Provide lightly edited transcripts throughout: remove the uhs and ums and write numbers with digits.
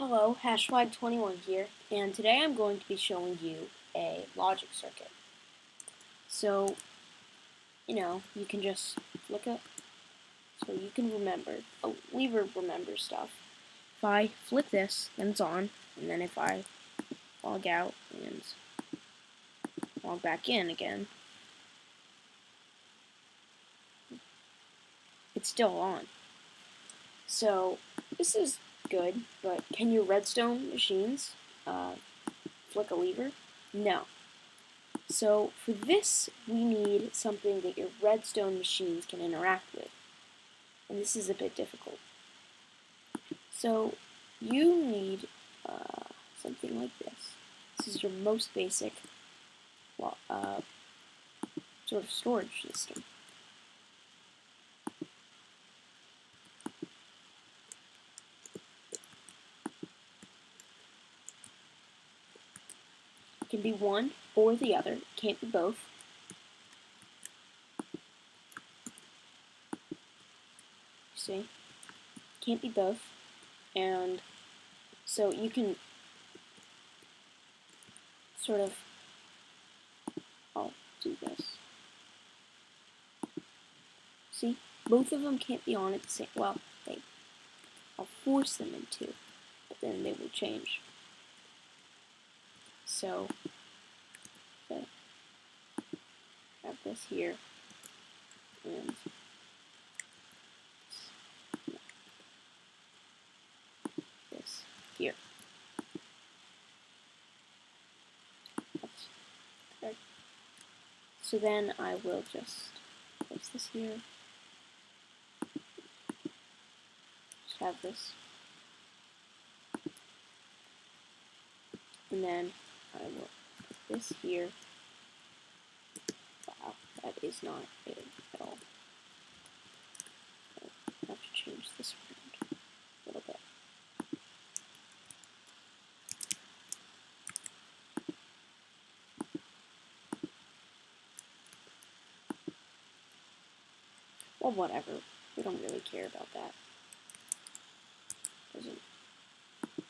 Hello, Hashflag21 here, and today I'm going to be showing you a logic circuit. So, you can just look up, so you can remember. A lever remembers stuff. If I flip this, then it's on, and then if I log out and log back in again, it's still on. So, this is good, but can your redstone machines flick a lever? No. So for this, we need something that your redstone machines can interact with. And this is a bit difficult. So you need something like this. This is your most basic sort of storage system. It can be one or the other. It can't be both. See? Can't be both. And so you can sort of, I'll do this. See? Both of them can't be on at the same, well, I'll force them into, but then they will change. So, have this here, and this here. Okay. So then I will just place this here. Just have this. And then I will put this here. Wow, that is not big at all. I have to change this around a little bit. Well, whatever. We don't really care about that. Doesn't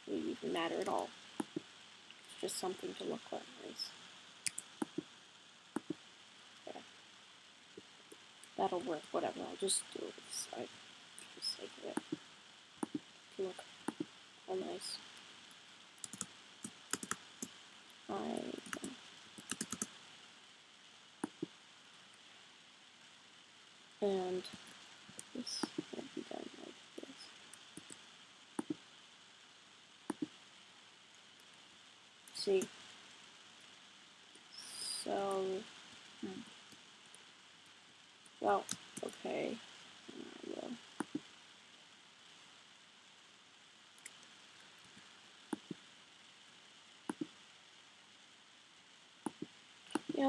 really even matter at all. It's just something to look like nice. There. That'll work, whatever. I'll just do it with the side for the sake of it. To look all nice. And this will be done like this. See? So, well, okay. Well.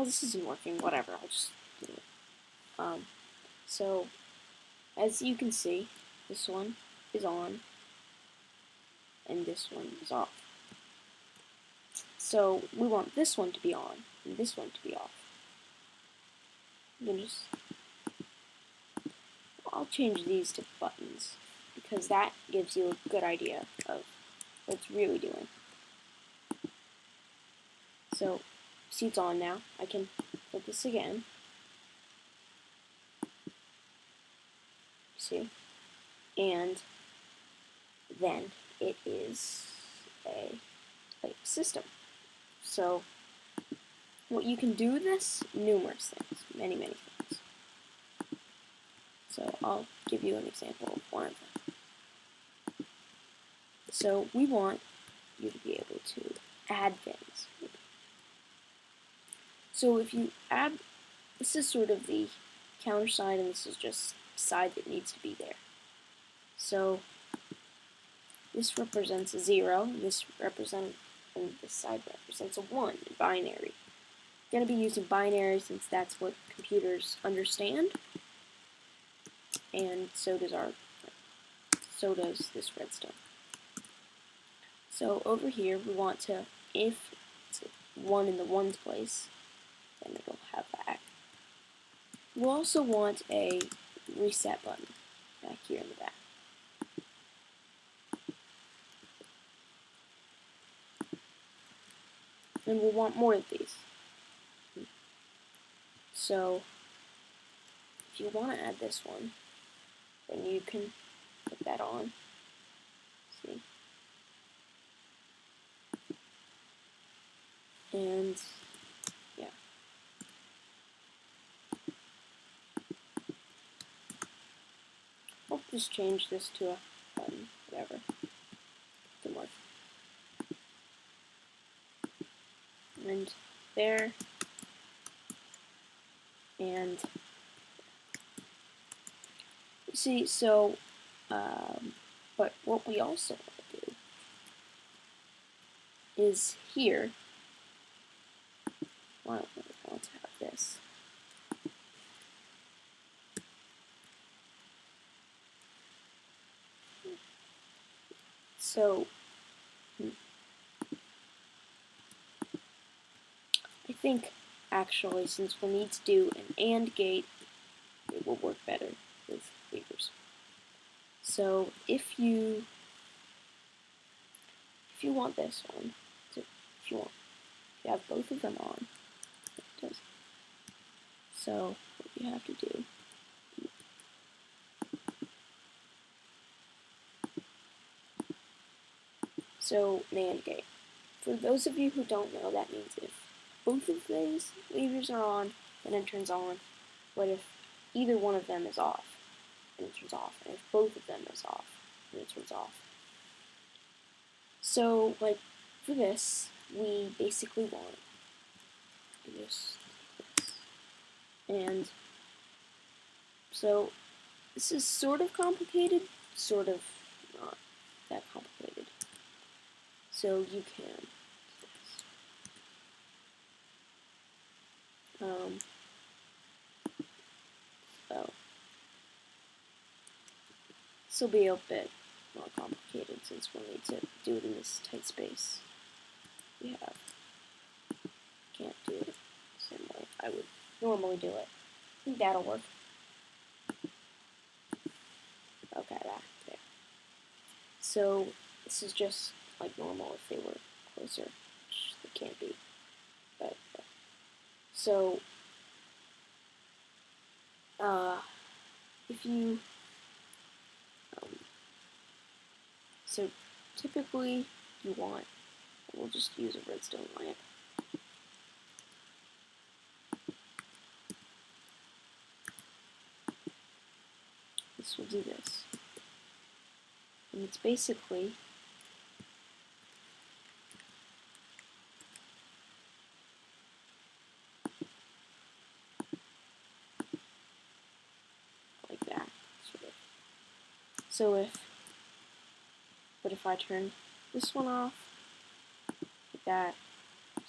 This isn't working, whatever, I'll just do it. So, as you can see, this one is on, and this one is off. So, we want this one to be on, and this one to be off. I'll change these to buttons, because that gives you a good idea of what it's really doing. So, see it's on now. I can put this again. See? And then it is a system. So, what you can do with this, numerous things, many things. So, I'll give you an example of one of them. So, we want you to be able to add things. So, if you add, this is sort of the counter side, and this is just side that needs to be there. So, this represents a 0, and this side represents a 1 in binary. I'm going to be using binary since that's what computers understand, and so does this redstone. So over here we want to, if it's 1 in the 1's place, then it'll have that. We'll also want a reset button back here in the back. and we'll want more of these. So if you want to add this one, then you can put that on. See? And yeah. I'll just change this to a button, whatever. Can work. And there. And see, so, but what we also want to do is here, well, we want to have this. So, I think, actually, since we'll need to do an AND gate, it will work better with levers. So, if you want this one, if you have both of them on, it does. So, what you have to do, so NAND gate. For those of you who don't know, that means if both of these levers are on, then it turns on. But if either one of them is off, then it turns off. And if both of them is off, then it turns off. So, like, for this, we basically want this. And so, this is sort of complicated, sort of not that complicated. So you can so this will be a bit more complicated since we'll need to do it in this tight space we have. Can't do it the same way I would normally do it. I think that'll work. Okay, there. So this is just like normal if they were closer, which they can't be. But so if you so typically you want, we'll just use a redstone lamp. This will do this. And it's basically like that, sort of. So if I turn this one off, like that,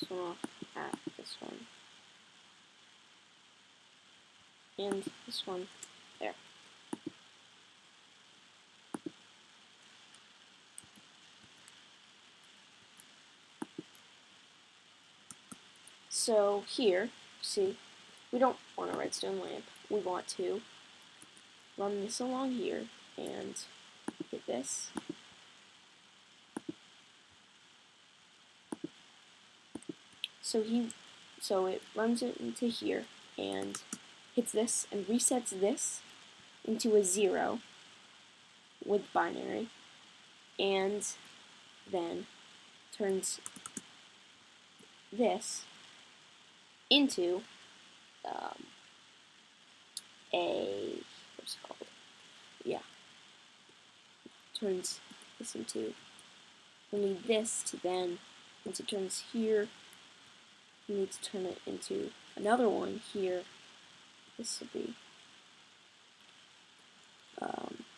this one off, that, this one, and this one, there. So here, see, we don't want a redstone lamp. We want to run this along here and hit this. So it runs it into here and hits this and resets this into a 0 with binary, and then turns this into what's it called? Yeah. Turns this into only this to then, once it turns here, you need to turn it into another one here. This will be,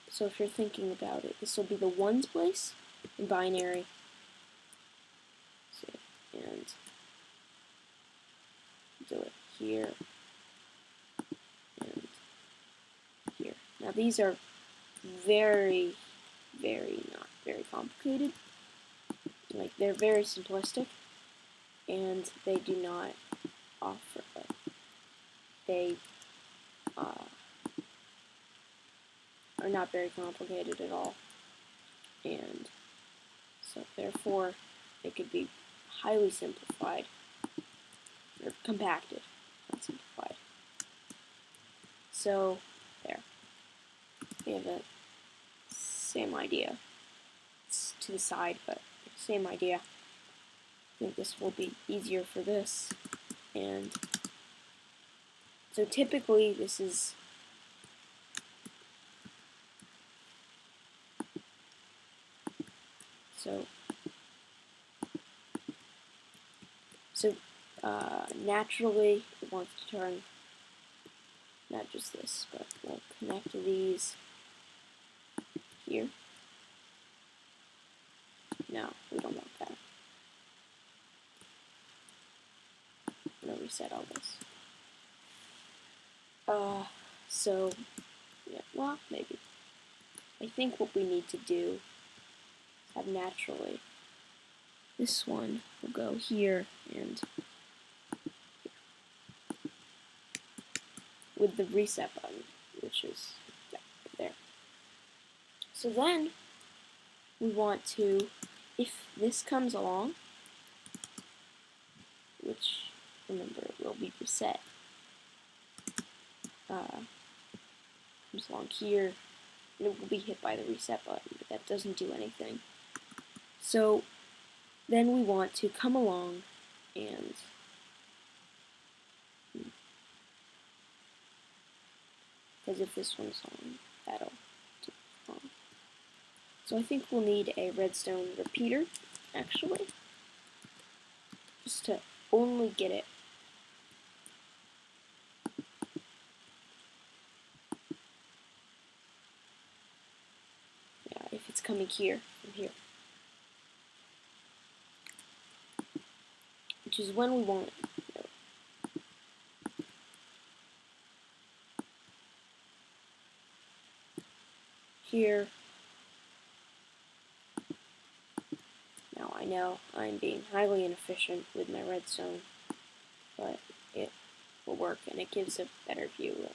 so if you're thinking about it, this will be the ones place in binary. So, and do it here and here. Now these are very, not very complicated. Like, they're very simplistic, and they do not offer, they are not very complicated at all, and so therefore they could be highly simplified, or compacted, not simplified. So, there. We have the same idea. It's to the side, but same idea. I think this will be easier for this. And so typically this is naturally it wants to turn not just this, but we'll connect these here. No, we don't want that. I'm gonna reset all this. So yeah, well, maybe. I think what we need to do is have naturally this one will go here and with the reset button, which is there. So then we want to, if this comes along, which remember it will be reset, comes along here, and it will be hit by the reset button, but that doesn't do anything. So then we want to come along and because if this one's on, that'll do on. So I think we'll need a redstone repeater, actually, just to only get it. Yeah, if it's coming here, from here. Which is when we want it. Here. Now I know I'm being highly inefficient with my redstone, but it will work and it gives a better view.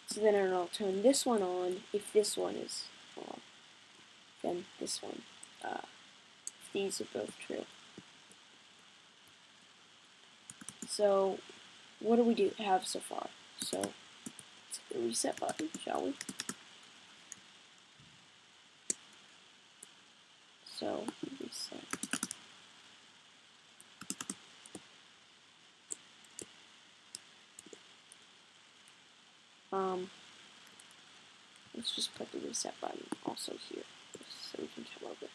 So then I'll turn this one on if this one is off. Then this one. If these are both true. So what do we have so far? So let's hit the reset button, shall we? So reset. Let's just put the reset button also here, so we can come over.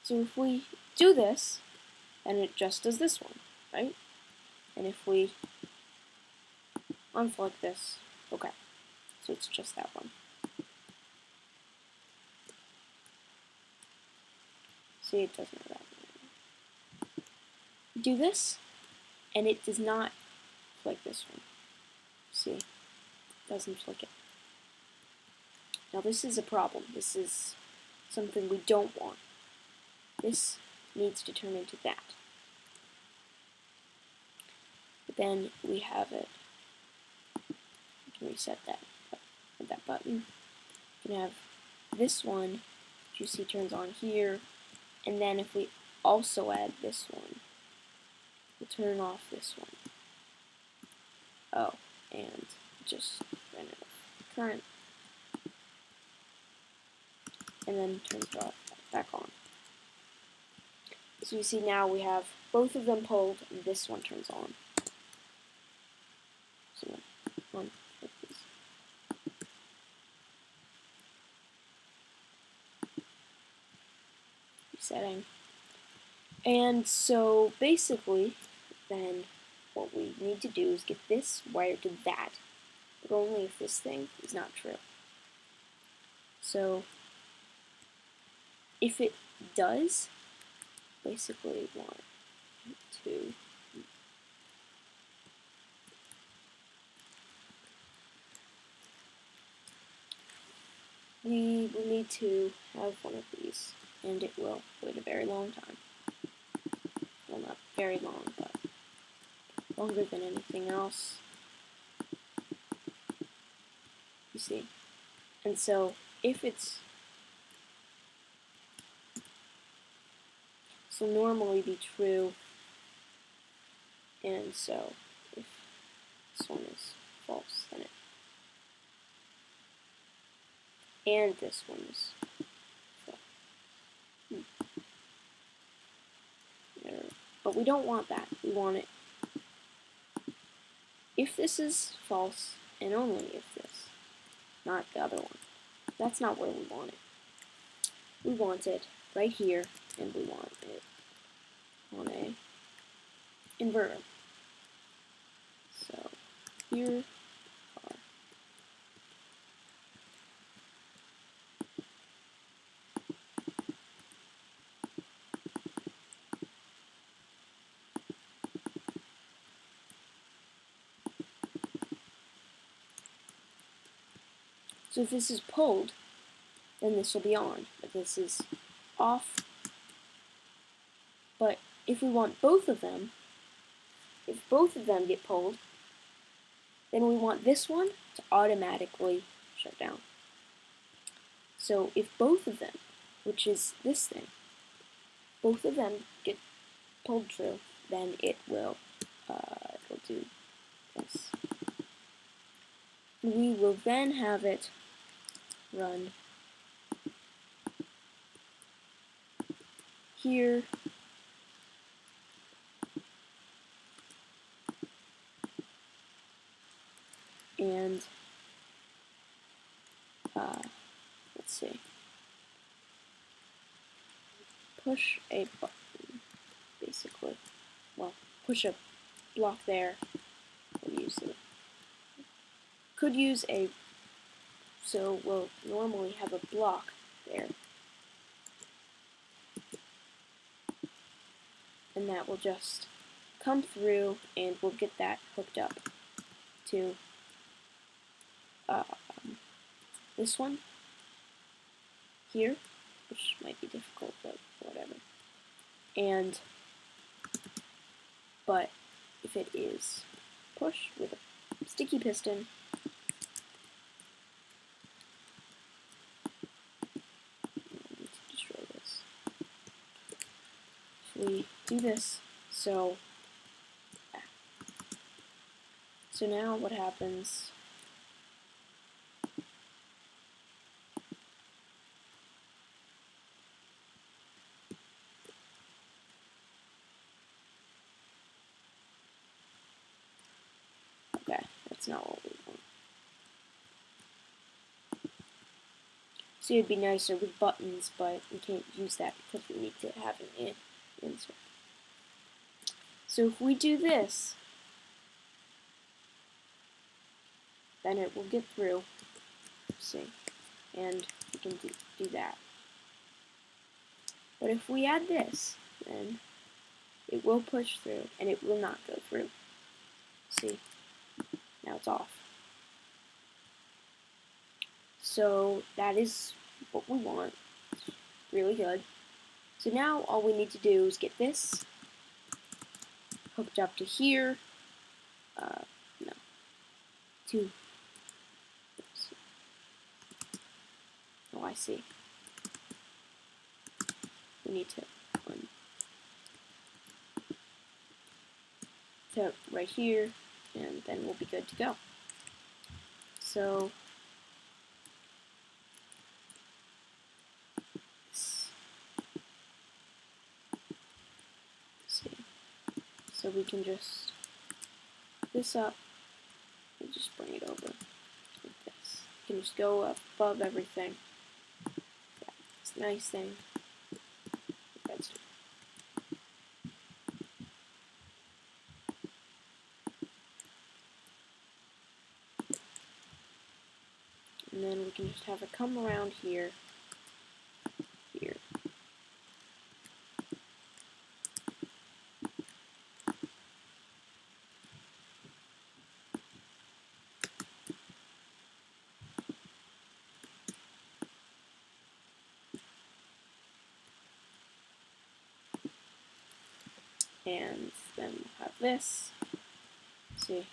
So if we do this, then it just does this one, right? And if we unflick this, okay, so it's just that one. See, it doesn't have that. Do this, and it does not flick this one. See, it doesn't flick it. Now this is a problem. This is something we don't want. This needs to turn into that. But then we have it. We can reset that with that button. We can have this one, which you see turns on here, and then if we also add this one, we'll turn off this one. Oh, and just ran out of current, and then turns it back on. So you see now we have both of them pulled, and this one turns on. So one, like this. Resetting. And so basically, then what we need to do is get this wired to that, but only if this thing is not true. So if it does, basically 1, 2. We will need to have one of these, and it will wait a very long time. Well, not very long, but longer than anything else. You see? And so, if it's this will normally be true, and so if this one is false, then and this one is false. But we don't want that. We want it if this is false, and only if this, not the other one. That's not where we want it. We want it right here, and we want it on a inverter. So here are so if this is pulled, then this will be on. If this is off, but if we want both of them, if both of them get pulled, then we want this one to automatically shut down. So if both of them, which is this thing, both of them get pulled true, then it'll do this. We will then have it run here, and let's see, push a button, basically. Well, push a block there. Could use a, so we'll normally have a block there, and that will just come through, and we'll get that hooked up to this one here, which might be difficult, but whatever. And but if it is push with a sticky piston, I need to destroy this. If we do this, so now what happens? Okay, that's not what we want. See, it'd be nicer with buttons, but we can't use that because we need to have an insert. So if we do this, then it will get through. See, and we can do that. But if we add this, then it will push through, and it will not go through. See, now it's off. So that is what we want. It's really good. So now all we need to do is get this hooked up to here. No, to. Oh, I see. We need to right here, and then we'll be good to go. So so we can just this up and just bring it over like this. You can just go up above everything. It's a nice thing. And then we can just have it come around here, here. And then we'll have this. See.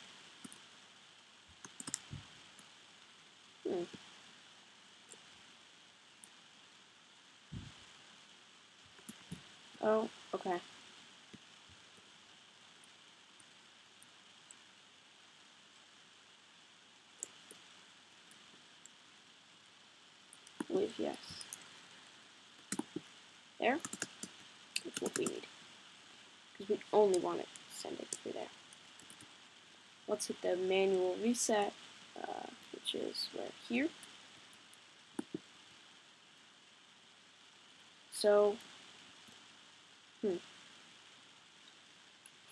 Oh, okay. With yes. There. That's what we need. Because we only want to send it through there. Let's hit the manual reset, which is right here. So,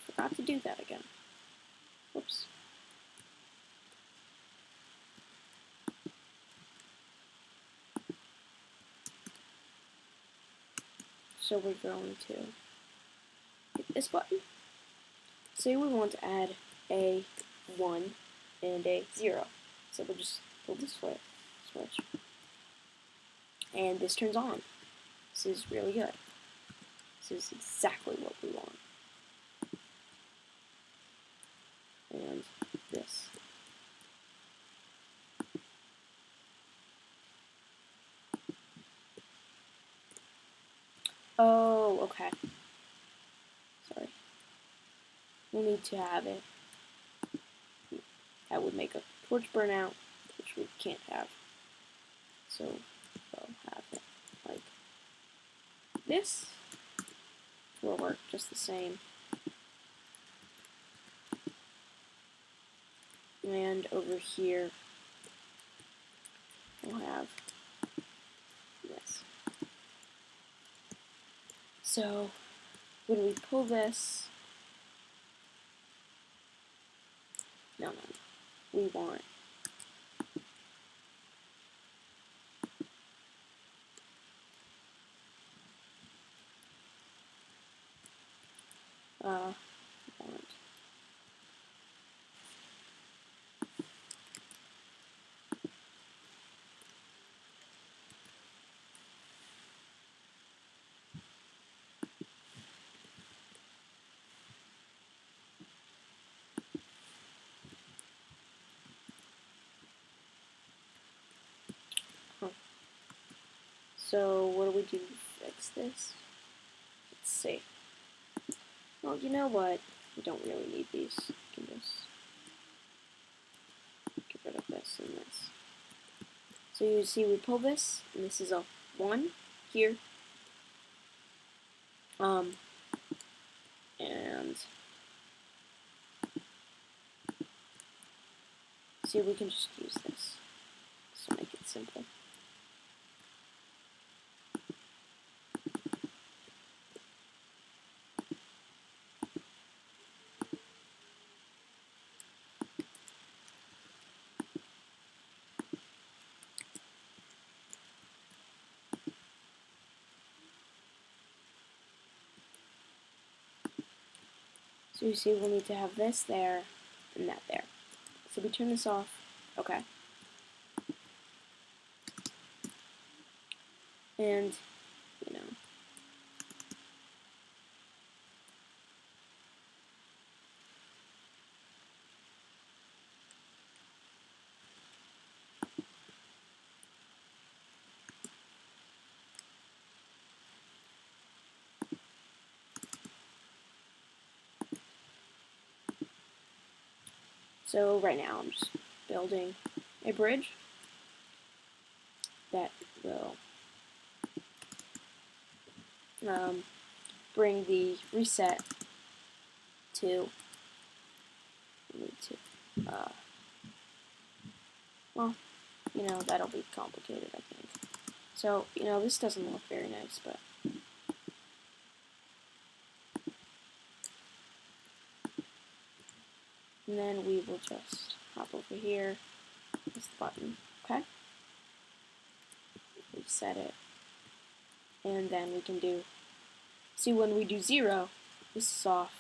forgot to do that again. Whoops. So we're going to hit this button. Say we want to add a 1 and a 0. So we'll just pull this switch. And this turns on. This is really good. This is exactly what we want. And this. Oh, okay. Sorry. We'll need to have it. That would make a torch burnout, which we can't have. So we'll have it like this. Will work just the same. And over here, we'll have this. So when we pull this, no, we want want. So what do we do to fix this? Let's see. Well, you know what? We don't really need these. We can just get rid of this and this. So you see we pull this, and this is a 1 here. And see, we can just use this to make it simple. So you see we'll need to have this there and that there. So we turn this off. Okay. And, you know, so right now I'm just building a bridge that will bring the reset to, well, you know, that'll be complicated, I think. So, you know, this doesn't look very nice, but and then we will just hop over here, press the button, okay? Reset it. And then we can do, see when we do 0, this is off,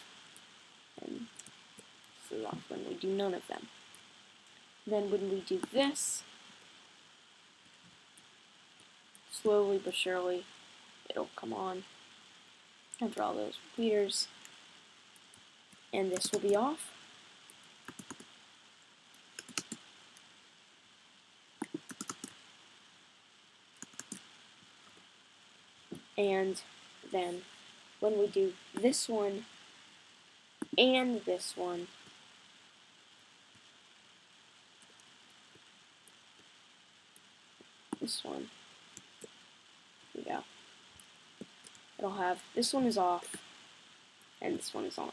and this is off when we do none of them. Then when we do this, slowly but surely, it'll come on after all those repeaters, and this will be off. And then when we do this one and this one, this one, yeah, it'll have, this one is off, and this one is on.